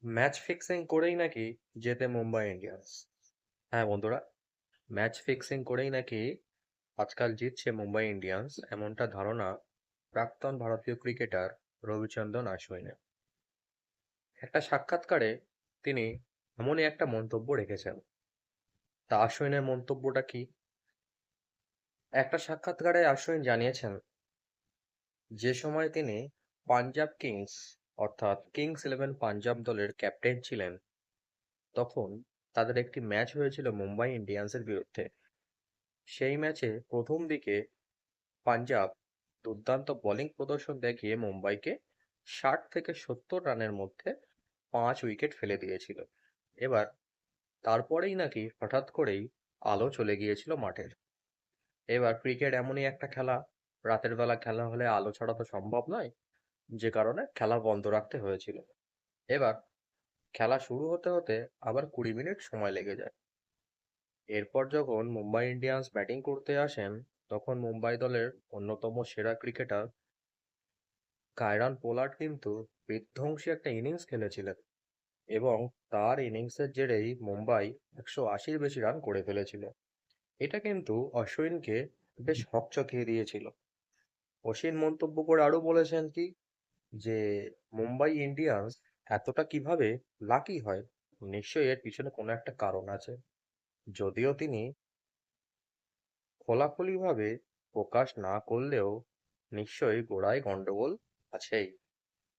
Match fixing করেই নাকি জেতে মুম্বাই ইন্ডিয়ান্স। হ্যাঁ বন্ধুরা, ম্যাচ ফিক্সিং করেই নাকি আজকাল জিতছে মুম্বাই ইন্ডিয়ান্স, এমনটা ধারণা প্রাক্তন ভারতীয় ক্রিকেটার রবিচন্দ্রন আশ্বিনের। একটা সাক্ষাৎকারে তিনি এমনই একটা মন্তব্য রেখেছেন। তা আশ্বিনের মন্তব্যটা কি? একটা সাক্ষাৎকারে আশ্বিন জানিয়েছেন, যে সময় তিনি পাঞ্জাব কিংস অর্থাৎ কিংস ইলেভেন পাঞ্জাব দলের ক্যাপ্টেন ছিলেন, তখন তাদের একটি ম্যাচ হয়েছিল মুম্বাই ইন্ডিয়ান্সের বিরুদ্ধে। সেই ম্যাচে প্রথম দিকে পাঞ্জাব দুর্দান্ত বোলিং প্রদর্শন দেখিয়ে মুম্বাইকে 60 থেকে 70 রানের মধ্যে 5 উইকেট ফেলে দিয়েছিল। এবার তারপরেই নাকি হঠাৎ করেই আলো চলে গিয়েছিল মাঠের। এবার ক্রিকেট এমনই একটা খেলা, রাতের বেলা খেলা হলে আলো ছাড়া তো সম্ভব নয়, যে কারণে খেলা বন্ধ রাখতে হয়েছিল। এবার খেলা শুরু হতে হতে আবার 20 মিনিট সময় লেগে যায়। এরপর যখন মুম্বাই ইন্ডিয়ান্স ব্যাটিং করতে আসেন, তখন মুম্বাই দলের অন্যতম সেরা ক্রিকেটার কায়রন পোলার্ড কিন্তু বিধ্বংসী একটা ইনিংস খেলেছিলেন, এবং তার ইনিংসের জেরেই মুম্বাই 180-র বেশি রান করে ফেলেছিল। এটা কিন্তু অশ্বিনকে বেশ হকচকিয়ে দিয়েছিল। অশ্বিন মন্তব্য করে আরো বলেছেন কি, যে মুম্বাই ইন্ডিয়ান্স এতটা কিভাবে লাকি হয়, নিশ্চয়ই এর পিছনে কোনো একটা কারণ আছে। যদিও তিনি খোলাখুলিভাবে প্রকাশ না করলেও নিশ্চয়ই গোড়ায় গন্ডগোল আছেই।